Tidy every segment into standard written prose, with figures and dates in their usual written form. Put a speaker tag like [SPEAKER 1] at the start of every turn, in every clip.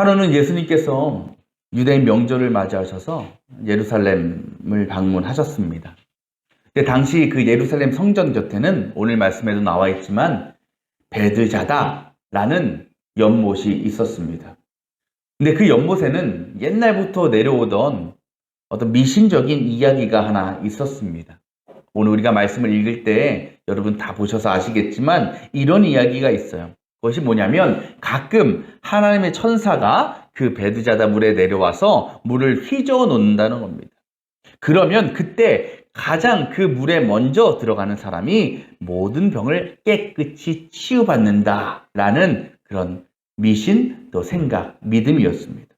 [SPEAKER 1] 한우는 예수님께서 유대인 명절을 맞이하셔서 예루살렘을 방문하셨습니다. 근데 당시 그 예루살렘 성전 곁에는 오늘 말씀에도 나와 있지만 베드자다라는 연못이 있었습니다. 근데 그 연못에는 옛날부터 내려오던 어떤 미신적인 이야기가 하나 있었습니다. 오늘 우리가 말씀을 읽을 때 여러분 다 보셔서 아시겠지만 이런 이야기가 있어요. 그것이 뭐냐면 가끔 하나님의 천사가 그 베드자다 물에 내려와서 물을 휘저어 놓는다는 겁니다. 그러면 그때 가장 그 물에 먼저 들어가는 사람이 모든 병을 깨끗이 치유받는다라는 그런 미신, 또 생각, 믿음이었습니다.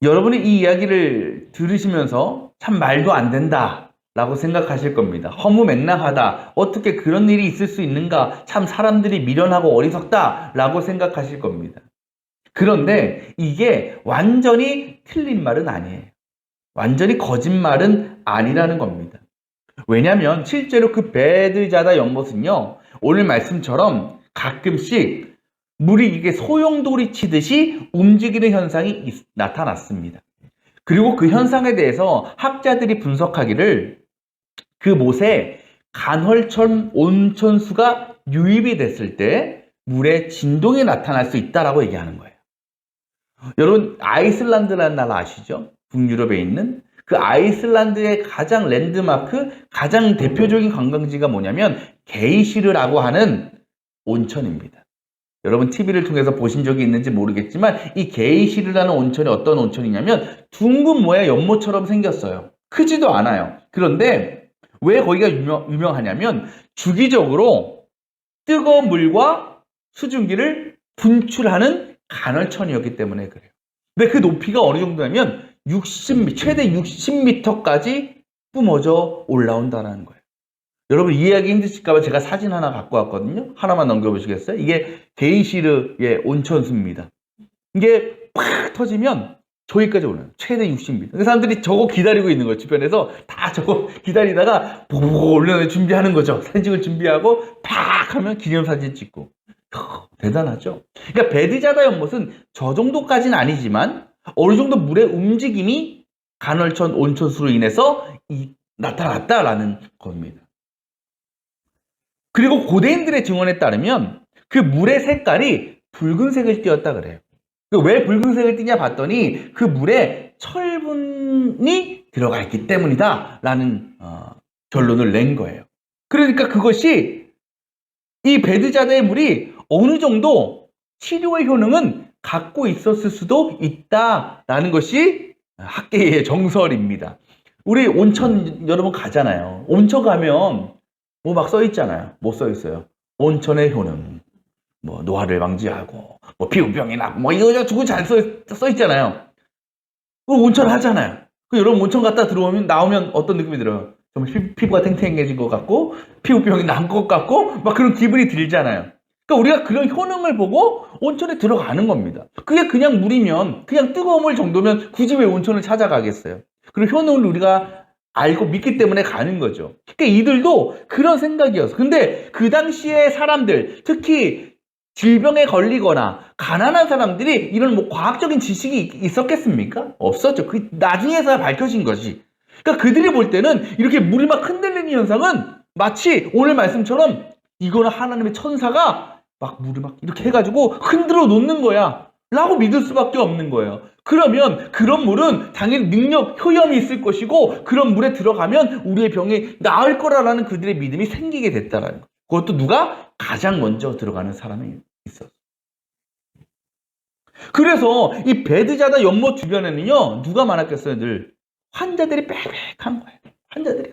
[SPEAKER 1] 여러분이 이 이야기를 들으시면서 참 말도 안 된다 라고 생각하실 겁니다. 허무맹랑하다. 어떻게 그런 일이 있을 수 있는가? 참 사람들이 미련하고 어리석다 라고 생각하실 겁니다. 그런데 이게 완전히 틀린 말은 아니에요. 완전히 거짓말은 아니라는 겁니다. 왜냐하면 실제로 그 베드자다 연못은요, 오늘 말씀처럼 가끔씩 물이 이게 소용돌이 치듯이 움직이는 현상이 나타났습니다. 그리고 그 현상에 대해서 학자들이 분석하기를 그 못에 간헐천 온천수가 유입이 됐을 때 물에 진동이 나타날 수 있다라고 얘기하는 거예요. 여러분 아이슬란드라는 나라 아시죠? 북유럽에 있는 그 아이슬란드의 가장 랜드마크, 가장 대표적인 관광지가 뭐냐면 게이시르라고 하는 온천입니다. 여러분 TV를 통해서 보신 적이 있는지 모르겠지만 이 게이시르라는 온천이 어떤 온천이냐면 둥근 모양 연못처럼 생겼어요. 크지도 않아요. 그런데 왜 거기가 유명하냐면 주기적으로 뜨거운 물과 수증기를 분출하는 간헐천이었기 때문에 그래요. 근데 그 높이가 어느 정도냐면 최대 60m까지 뿜어져 올라온다는 거예요. 여러분 이해하기 힘드실까봐 제가 사진 하나 갖고 왔거든요. 하나만 넘겨보시겠어요? 이게 게이시르의 온천수입니다. 이게 팍 터지면 저기까지 올라요. 최대 60m. 그 사람들이 저거 기다리고 있는 거예요. 주변에서 다 저거 기다리다가 보고 올려놓을 준비하는 거죠. 사진 찍을 준비하고 팍 하면 기념사진 찍고. 대단하죠? 그러니까 베드자다 연못은 저 정도까지는 아니지만 어느 정도 물의 움직임이 간헐천 온천수로 인해서 나타났다라는 겁니다. 그리고 고대인들의 증언에 따르면 그 물의 색깔이 붉은색을 띠었다 그래요. 왜 붉은색을 띠냐 봤더니 그 물에 철분이 들어가 있기 때문이다 라는 결론을 낸 거예요. 그러니까 그것이 이 베드자다의 물이 어느 정도 치료의 효능은 갖고 있었을 수도 있다라는 것이 학계의 정설입니다. 우리 온천 여러분 가잖아요. 온천 가면 뭐 막 써 있잖아요. 뭐 써 있어요? 온천의 효능, 뭐 노화를 방지하고, 뭐 피부병이 나고, 뭐 이거저거 잘 써 있잖아요. 그럼 온천 하잖아요. 그 여러분 온천 갔다 들어오면 나오면 어떤 느낌이 들어요? 정말 피부가 탱탱해진 것 같고, 피부병이 난 것 같고, 막 그런 기분이 들잖아요. 그러니까 우리가 그런 효능을 보고 온천에 들어가는 겁니다. 그게 그냥 물이면, 그냥 뜨거운 물 정도면 굳이 왜 온천을 찾아가겠어요? 그런 효능을 우리가 알고 믿기 때문에 가는 거죠. 그러니까 이들도 그런 생각이었어. 근데 그 당시에 사람들, 특히 질병에 걸리거나 가난한 사람들이 이런 뭐 과학적인 지식이 있었겠습니까? 없었죠. 그 나중에서야 밝혀진 거지. 그러니까 그들이 볼 때는 이렇게 물이 막 흔들리는 현상은 마치 오늘 말씀처럼 이거는 하나님의 천사가 막 물을 막 이렇게 해가지고 흔들어 놓는 거야 라고 믿을 수밖에 없는 거예요. 그러면 그런 물은 당연히 능력, 효염이 있을 것이고 그런 물에 들어가면 우리의 병이 나을 거라는 그들의 믿음이 생기게 됐다라는 거예요. 그것도 누가? 가장 먼저 들어가는 사람이 있었어요. 그래서 이 베드자다 연못 주변에는요, 누가 많았겠어요? 늘 환자들이 빽빽한 거예요. 환자들이.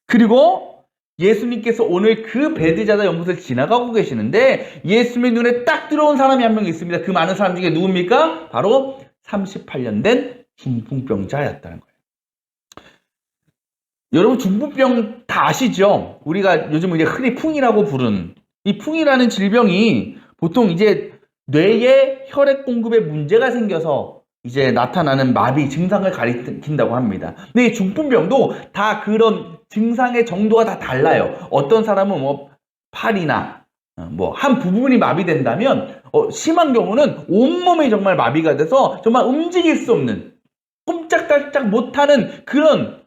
[SPEAKER 1] 그리고 예수님께서 오늘 그 베드자다 연못을 지나가고 계시는데 예수님의 눈에 딱 들어온 사람이 한 명 있습니다. 그 많은 사람 중에 누굽니까? 바로 38년 된 중풍병자였다는 거예요. 여러분 중풍병 다 아시죠? 우리가 요즘 이제 흔히 풍이라고 부르는 이 풍이라는 질병이 보통 이제 뇌에 혈액 공급에 문제가 생겨서 이제 나타나는 마비 증상을 가리킨다고 합니다. 근데 이 중풍병도 다 그런 증상의 정도가 다 달라요. 어떤 사람은 뭐 팔이나 뭐 한 부분이 마비된다면 심한 경우는 온몸이 정말 마비가 돼서 정말 움직일 수 없는 꼼짝달짝 못하는 그런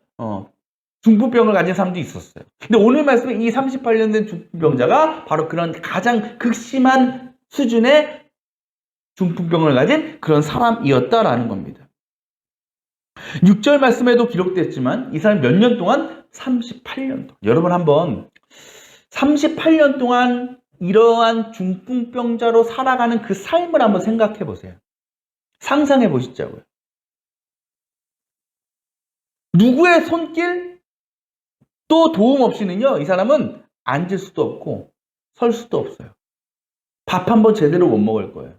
[SPEAKER 1] 중풍병을 가진 사람도 있었어요. 근데 오늘 말씀에 이 38년 된 중풍병자가 바로 그런 가장 극심한 수준의 중풍병을 가진 그런 사람이었다라는 겁니다. 6절 말씀에도 기록됐지만 이 사람이 몇 년 동안? 38년 동안. 여러분 한번 38년 동안 이러한 중풍병자로 살아가는 그 삶을 한번 생각해 보세요. 상상해 보시자고요. 누구의 손길 또 도움 없이는요, 이 사람은 앉을 수도 없고 설 수도 없어요. 밥 한 번 제대로 못 먹을 거예요.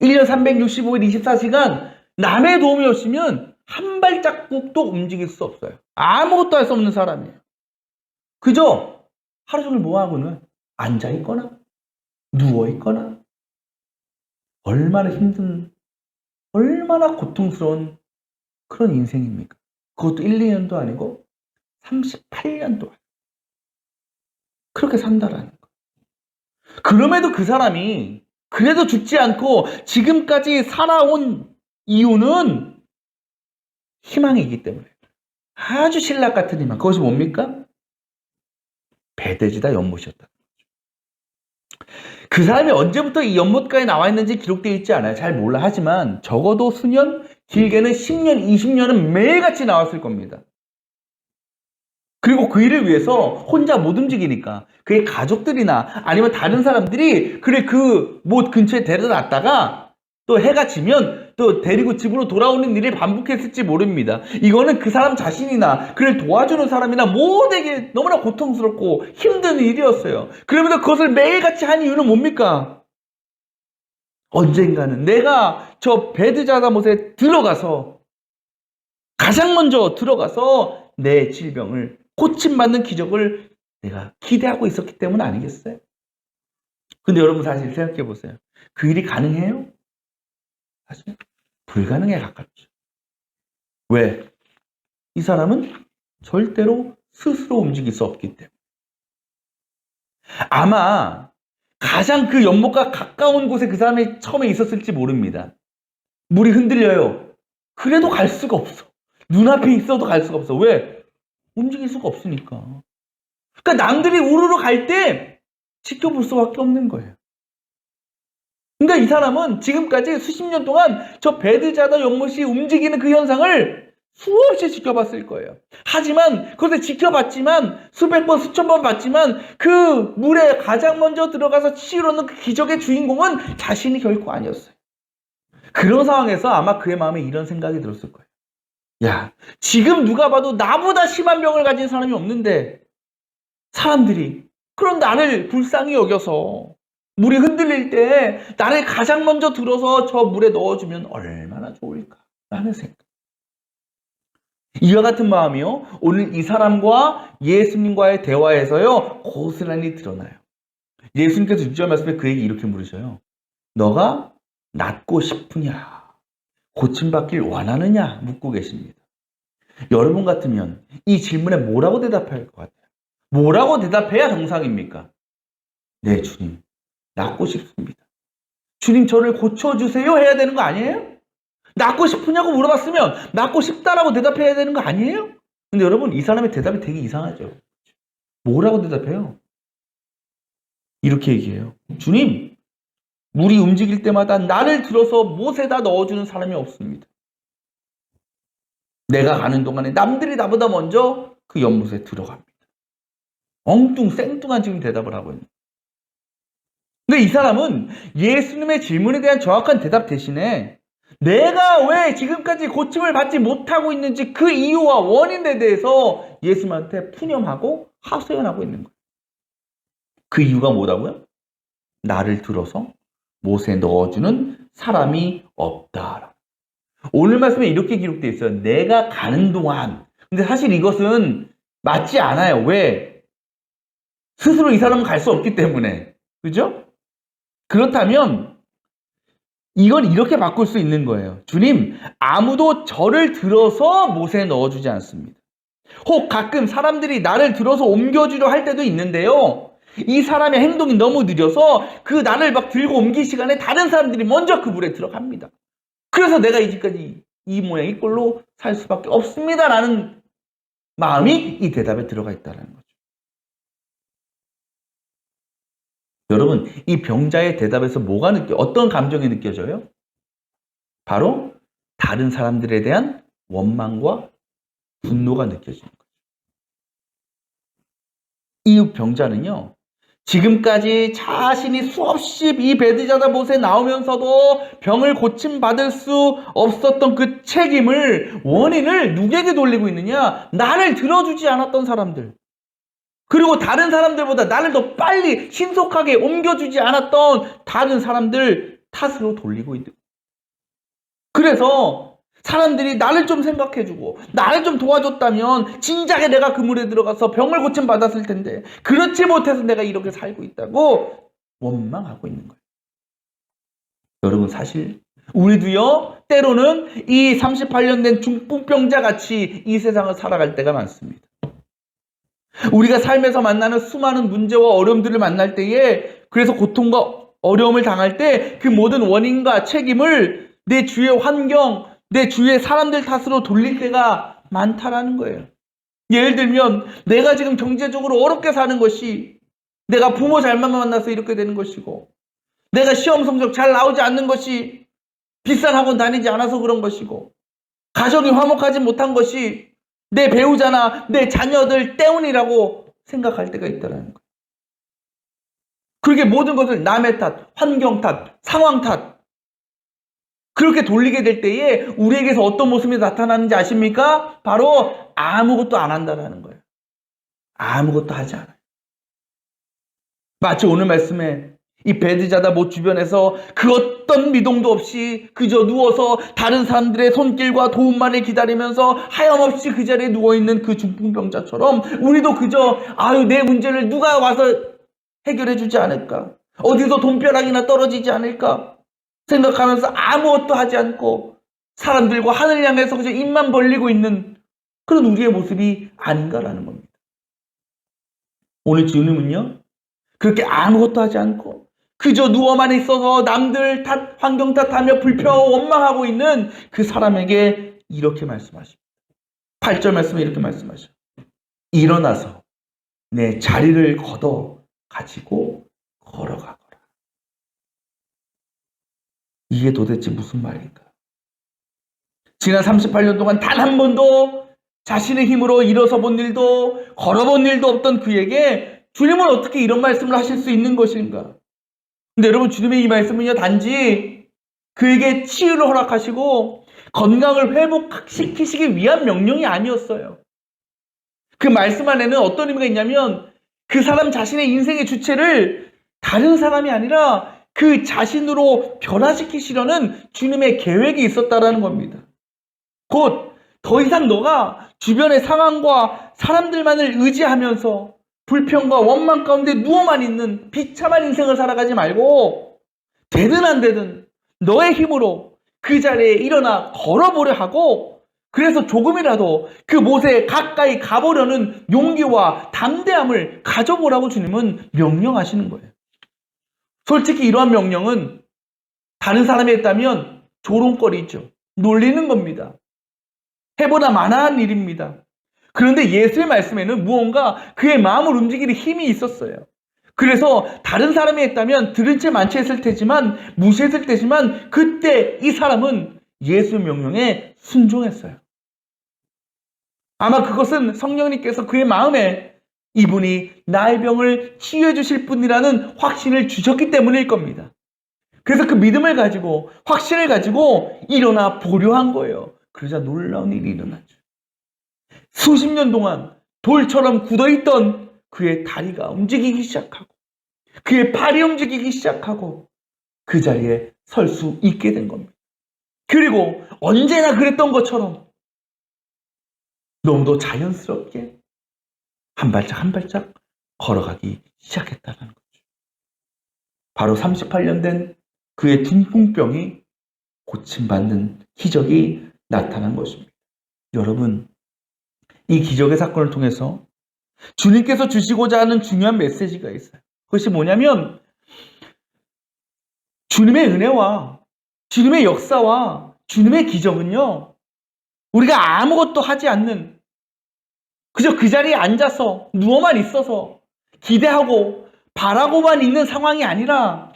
[SPEAKER 1] 1년 365일 24시간 남의 도움이 없으면 한 발자국도 움직일 수 없어요. 아무것도 할 수 없는 사람이에요. 그저 하루 종일 뭐하고는 앉아있거나 누워있거나 얼마나 힘든, 얼마나 고통스러운 그런 인생입니까? 그것도 1, 2년도 아니고 38년 동안 그렇게 산다라는 거예요. 그럼에도 그 사람이 그래도 죽지 않고 지금까지 살아온 이유는 희망이 있기 때문에 아주 신락 같은 희망. 그것이 뭡니까? 베데스다 연못이었다. 그 사람이 언제부터 이 연못가에 나와 있는지 기록되어 있지 않아요. 잘 몰라. 하지만 적어도 수년, 길게는 10년, 20년은 매일같이 나왔을 겁니다. 그리고 그 일을 위해서 혼자 못 움직이니까 그의 가족들이나 아니면 다른 사람들이 그래 그 못 근처에 데려다 놨다가 또 해가 지면 또 데리고 집으로 돌아오는 일을 반복했을지 모릅니다. 이거는 그 사람 자신이나 그를 도와주는 사람이나 모두에게 너무나 고통스럽고 힘든 일이었어요. 그러면서 그것을 매일같이 한 이유는 뭡니까? 언젠가는 내가 저 베데스다 못에 들어가서 가장 먼저 들어가서 내 질병을 고침받는 기적을 내가 기대하고 있었기 때문 아니겠어요? 근데 여러분 사실 생각해 보세요. 그 일이 가능해요? 사실 불가능에 가깝죠. 왜? 이 사람은 절대로 스스로 움직일 수 없기 때문에. 아마 가장 그 연못과 가까운 곳에 그 사람이 처음에 있었을지 모릅니다. 물이 흔들려요. 그래도 갈 수가 없어. 눈앞에 있어도 갈 수가 없어. 왜? 움직일 수가 없으니까. 그러니까 남들이 우르르 갈 때 지켜볼 수밖에 없는 거예요. 그러니까 이 사람은 지금까지 수십 년 동안 저 베데스다 연못이 움직이는 그 현상을 수없이 지켜봤을 거예요. 하지만 그것을 지켜봤지만 수백 번 수천 번 봤지만 그 물에 가장 먼저 들어가서 치유하는 그 기적의 주인공은 자신이 결코 아니었어요. 그런 상황에서 아마 그의 마음에 이런 생각이 들었을 거예요. 야, 지금 누가 봐도 나보다 심한 병을 가진 사람이 없는데 사람들이 그런 나를 불쌍히 여겨서 물이 흔들릴 때 나를 가장 먼저 들어서 저 물에 넣어주면 얼마나 좋을까 라는 생각. 이와 같은 마음이요, 오늘 이 사람과 예수님과의 대화에서요 고스란히 드러나요. 예수님께서 6절 말씀에 그에게 이렇게 물으셔요. 너가 낫고 싶으냐? 고침받길 원하느냐? 묻고 계십니다. 여러분 같으면 이 질문에 뭐라고 대답할 것 같아요? 뭐라고 대답해야 정상입니까? 네, 주님, 낫고 싶습니다. 주님, 저를 고쳐주세요 해야 되는 거 아니에요? 낫고 싶으냐고 물어봤으면 낫고 싶다라고 대답해야 되는 거 아니에요? 근데 여러분, 이 사람의 대답이 되게 이상하죠. 뭐라고 대답해요? 이렇게 얘기해요. 주님, 물이 움직일 때마다 나를 들어서 못에다 넣어주는 사람이 없습니다. 내가 가는 동안에 남들이 나보다 먼저 그 연못에 들어갑니다. 엉뚱생뚱한 지금 대답을 하고 있는. 근데 이 사람은 예수님의 질문에 대한 정확한 대답 대신에 내가 왜 지금까지 고침을 받지 못하고 있는지 그 이유와 원인에 대해서 예수님한테 푸념하고 하소연하고 있는 거예요. 그 이유가 뭐라고요? 나를 들어서 못에 넣어주는 사람이 없다. 오늘 말씀에 이렇게 기록되어 있어요. 내가 가는 동안. 근데 사실 이것은 맞지 않아요. 왜? 스스로 이 사람은 갈 수 없기 때문에. 그죠? 그렇다면 이걸 이렇게 바꿀 수 있는 거예요. 주님, 아무도 저를 들어서 못에 넣어주지 않습니다. 혹 가끔 사람들이 나를 들어서 옮겨주려 할 때도 있는데요. 이 사람의 행동이 너무 느려서 그 나를 막 들고 옮길 시간에 다른 사람들이 먼저 그 물에 들어갑니다. 그래서 내가 이제까지 이 모양 이 꼴로 살 수밖에 없습니다라는 마음이 이 대답에 들어가 있다는 거죠. 여러분, 이 병자의 대답에서 어떤 감정이 느껴져요? 바로 다른 사람들에 대한 원망과 분노가 느껴지는 거죠. 이 병자는요, 지금까지 자신이 수없이 이 베드자다 못에 나오면서도 병을 고침받을 수 없었던 그 책임을, 원인을 누구에게 돌리고 있느냐? 나를 들어주지 않았던 사람들. 그리고 다른 사람들보다 나를 더 빨리 신속하게 옮겨주지 않았던 다른 사람들 탓으로 돌리고 있는. 그래서 사람들이 나를 좀 생각해주고 나를 좀 도와줬다면 진작에 내가 그 물에 들어가서 병을 고침받았을 텐데 그렇지 못해서 내가 이렇게 살고 있다고 원망하고 있는 거예요. 여러분, 사실 우리도요, 때로는 이 38년 된 중풍병자 같이 이 세상을 살아갈 때가 많습니다. 우리가 삶에서 만나는 수많은 문제와 어려움들을 만날 때에, 그래서 고통과 어려움을 당할 때 그 모든 원인과 책임을 내 주위의 환경, 내 주위의 사람들 탓으로 돌릴 때가 많다라는 거예요. 예를 들면 내가 지금 경제적으로 어렵게 사는 것이 내가 부모 잘만 만나서 이렇게 되는 것이고, 내가 시험 성적 잘 나오지 않는 것이 비싼 학원 다니지 않아서 그런 것이고, 가정이 화목하지 못한 것이 내 배우자나 내 자녀들 때문이라고 생각할 때가 있다는 거예요. 그렇게 모든 것을 남의 탓, 환경 탓, 상황 탓, 그렇게 돌리게 될 때에 우리에게서 어떤 모습이 나타나는지 아십니까? 바로 아무것도 안 한다는 거예요. 아무것도 하지 않아요. 마치 오늘 말씀에 이 베드자다 못 주변에서 그 어떤 미동도 없이 그저 누워서 다른 사람들의 손길과 도움만을 기다리면서 하염없이 그 자리에 누워있는 그 중풍병자처럼 우리도 그저 내 문제를 누가 와서 해결해 주지 않을까? 어디서 돈벼락이나 떨어지지 않을까? 생각하면서 아무것도 하지 않고 사람들과 하늘 향해서 그저 입만 벌리고 있는 그런 우리의 모습이 아닌가라는 겁니다. 오늘 주님은요, 그렇게 아무것도 하지 않고 그저 누워만 있어서 남들 탓, 환경 탓하며 불평하고 원망하고 있는 그 사람에게 이렇게 말씀하십니다. 8절 말씀에 이렇게 말씀하셔. 일어나서 내 자리를 걷어 가지고 걸어가거라. 이게 도대체 무슨 말인가? 지난 38년 동안 단 한 번도 자신의 힘으로 일어서 본 일도 걸어본 일도 없던 그에게 주님은 어떻게 이런 말씀을 하실 수 있는 것인가? 근데 여러분, 주님의 이 말씀은요, 단지 그에게 치유를 허락하시고 건강을 회복시키시기 위한 명령이 아니었어요. 그 말씀 안에는 어떤 의미가 있냐면 그 사람 자신의 인생의 주체를 다른 사람이 아니라 그 자신으로 변화시키시려는 주님의 계획이 있었다라는 겁니다. 곧 더 이상 너가 주변의 상황과 사람들만을 의지하면서 불평과 원망 가운데 누워만 있는 비참한 인생을 살아가지 말고 되든 안 되든 너의 힘으로 그 자리에 일어나 걸어보려 하고, 그래서 조금이라도 그 못에 가까이 가보려는 용기와 담대함을 가져보라고 주님은 명령하시는 거예요. 솔직히 이러한 명령은 다른 사람이 했다면 조롱거리죠. 놀리는 겁니다. 해보다 마나한 일입니다. 그런데 예수의 말씀에는 무언가 그의 마음을 움직이는 힘이 있었어요. 그래서 다른 사람이 했다면 들은 채 만취했을 테지만, 무시했을 테지만, 그때 이 사람은 예수의 명령에 순종했어요. 아마 그것은 성령님께서 그의 마음에 이분이 나의 병을 치유해 주실 분이라는 확신을 주셨기 때문일 겁니다. 그래서 그 믿음을 가지고, 확신을 가지고 일어나 보려 한 거예요. 그러자 놀라운 일이 일어났죠. 수십 년 동안 돌처럼 굳어있던 그의 다리가 움직이기 시작하고 그의 팔이 움직이기 시작하고 그 자리에 설 수 있게 된 겁니다. 그리고 언제나 그랬던 것처럼 너무도 자연스럽게 한 발짝 한 발짝 걸어가기 시작했다는 거죠. 바로 38년 된 그의 중풍병이 고침받는 기적이 나타난 것입니다. 여러분, 이 기적의 사건을 통해서 주님께서 주시고자 하는 중요한 메시지가 있어요. 그것이 뭐냐면 주님의 은혜와 주님의 역사와 주님의 기적은요, 우리가 아무것도 하지 않는, 그저 그 자리에 앉아서 누워만 있어서 기대하고 바라고만 있는 상황이 아니라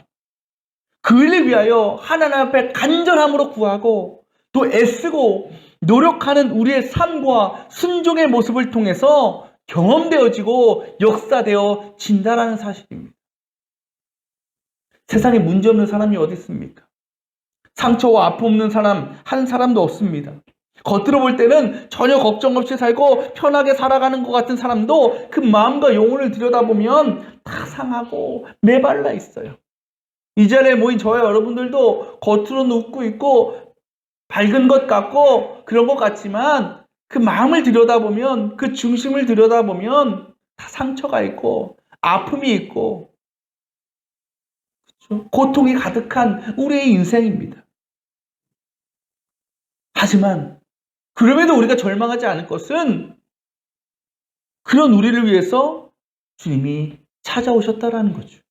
[SPEAKER 1] 그 일을 위하여 하나님 앞에 간절함으로 구하고 또 애쓰고 노력하는 우리의 삶과 순종의 모습을 통해서 경험되어지고 역사되어 진다라는 사실입니다. 세상에 문제 없는 사람이 어디 있습니까? 상처와 아픔 없는 사람 한 사람도 없습니다. 겉으로 볼 때는 전혀 걱정 없이 살고 편하게 살아가는 것 같은 사람도 그 마음과 영혼을 들여다보면 다 상하고 메발라 있어요. 이 자리에 모인 저와 여러분들도 겉으로는 웃고 있고 밝은 것 같고 그런 것 같지만 그 마음을 들여다보면, 그 중심을 들여다보면 다 상처가 있고 아픔이 있고, 그렇죠? 고통이 가득한 우리의 인생입니다. 하지만 그럼에도 우리가 절망하지 않을 것은 그런 우리를 위해서 주님이 찾아오셨다라는 거죠.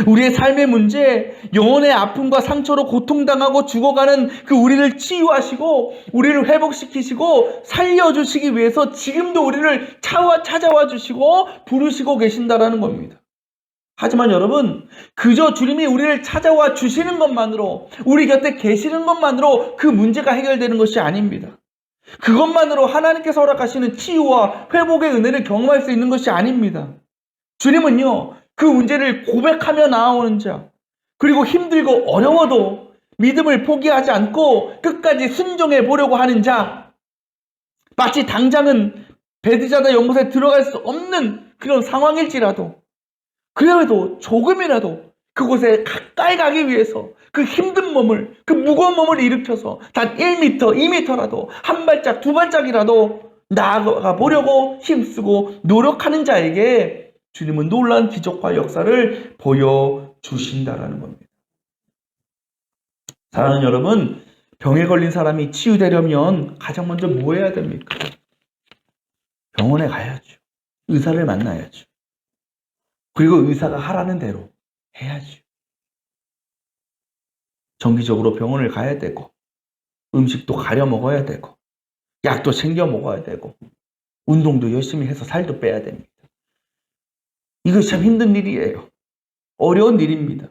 [SPEAKER 1] 우리의 삶의 문제, 영혼의 아픔과 상처로 고통당하고 죽어가는 그 우리를 치유하시고 우리를 회복시키시고 살려주시기 위해서 지금도 우리를 찾아와 주시고 부르시고 계신다라는 겁니다. 하지만 여러분, 그저 주님이 우리를 찾아와 주시는 것만으로, 우리 곁에 계시는 것만으로 그 문제가 해결되는 것이 아닙니다. 그것만으로 하나님께서 허락하시는 치유와 회복의 은혜를 경험할 수 있는 것이 아닙니다. 주님은요, 그 문제를 고백하며 나아오는 자, 그리고 힘들고 어려워도 믿음을 포기하지 않고 끝까지 순종해 보려고 하는 자, 마치 당장은 베드사다 연못에 들어갈 수 없는 그런 상황일지라도 그래도 조금이라도 그곳에 가까이 가기 위해서 그 힘든 몸을, 그 무거운 몸을 일으켜서 단 1m, 2m라도 한 발짝, 두 발짝이라도 나아가 보려고 힘쓰고 노력하는 자에게 주님은 놀라운 기적과 역사를 보여주신다라는 겁니다. 사랑하는 여러분, 병에 걸린 사람이 치유되려면 가장 먼저 뭐 해야 됩니까? 병원에 가야죠. 의사를 만나야죠. 그리고 의사가 하라는 대로 해야죠. 정기적으로 병원을 가야 되고, 음식도 가려 먹어야 되고, 약도 챙겨 먹어야 되고, 운동도 열심히 해서 살도 빼야 됩니다. 이것이 참 힘든 일이에요. 어려운 일입니다.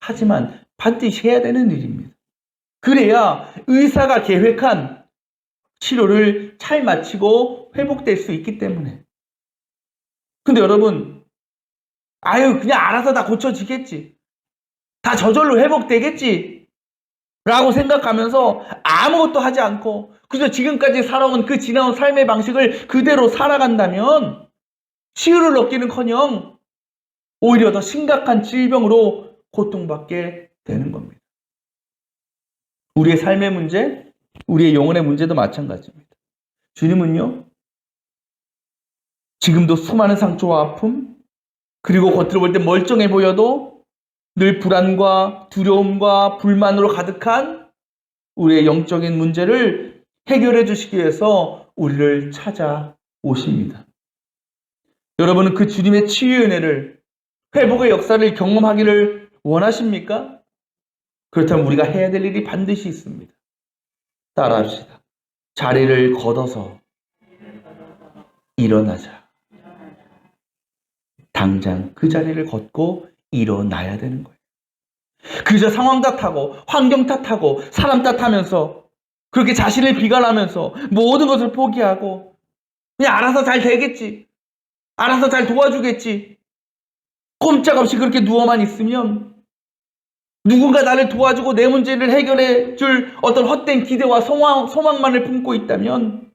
[SPEAKER 1] 하지만 반드시 해야 되는 일입니다. 그래야 의사가 계획한 치료를 잘 마치고 회복될 수 있기 때문에. 근데 여러분, 그냥 알아서 다 고쳐지겠지, 다 저절로 회복되겠지 라고 생각하면서 아무것도 하지 않고 그저 지금까지 살아온 그 지나온 삶의 방식을 그대로 살아간다면 치유를 얻기는커녕 오히려 더 심각한 질병으로 고통받게 되는 겁니다. 우리의 삶의 문제, 우리의 영혼의 문제도 마찬가지입니다. 주님은요, 지금도 수많은 상처와 아픔, 그리고 겉으로 볼 때 멀쩡해 보여도 늘 불안과 두려움과 불만으로 가득한 우리의 영적인 문제를 해결해 주시기 위해서 우리를 찾아오십니다. 여러분은 그 주님의 치유의 은혜를, 회복의 역사를 경험하기를 원하십니까? 그렇다면 우리가 해야 될 일이 반드시 있습니다. 따라합시다. 자리를 걷어서 일어나자. 당장 그 자리를 걷고 일어나야 되는 거예요. 그저 상황 탓하고 환경 탓하고 사람 탓하면서 그렇게 자신을 비관하면서 모든 것을 포기하고 그냥 알아서 잘 되겠지, 알아서 잘 도와주겠지, 꼼짝없이 그렇게 누워만 있으면, 누군가 나를 도와주고 내 문제를 해결해 줄 어떤 헛된 기대와 소망만을 품고 있다면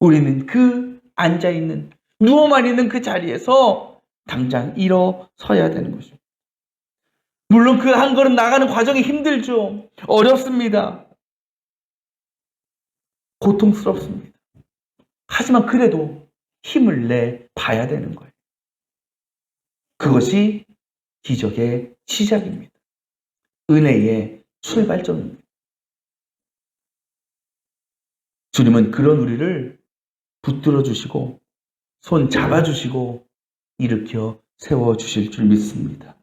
[SPEAKER 1] 우리는 그 앉아있는, 누워만 있는 그 자리에서 당장 일어서야 되는 것입니다. 물론 그 한 걸음 나가는 과정이 힘들죠. 어렵습니다. 고통스럽습니다. 하지만 그래도 힘을 내 봐야 되는 거예요. 그것이 기적의 시작입니다. 은혜의 출발점입니다. 주님은 그런 우리를 붙들어 주시고 손 잡아주시고 일으켜 세워주실 줄 믿습니다.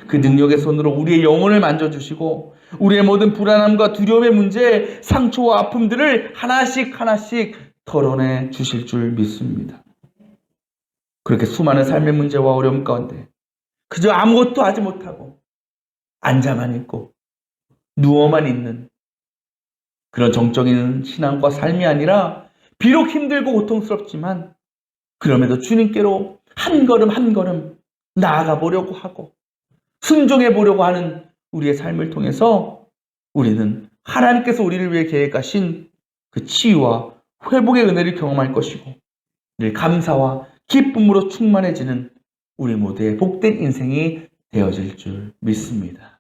[SPEAKER 1] 그 능력의 손으로 우리의 영혼을 만져주시고 우리의 모든 불안함과 두려움의 문제, 상처와 아픔들을 하나씩 하나씩 털어내 주실 줄 믿습니다. 그렇게 수많은 삶의 문제와 어려움 가운데 그저 아무것도 하지 못하고 앉아만 있고 누워만 있는 그런 정적인 신앙과 삶이 아니라 비록 힘들고 고통스럽지만 그럼에도 주님께로 한 걸음 한 걸음 나아가 보려고 하고 순종해 보려고 하는 우리의 삶을 통해서 우리는 하나님께서 우리를 위해 계획하신 그 치유와 회복의 은혜를 경험할 것이고 늘 감사와 기쁨으로 충만해지는 우리 모두의 복된 인생이 되어질 줄 믿습니다.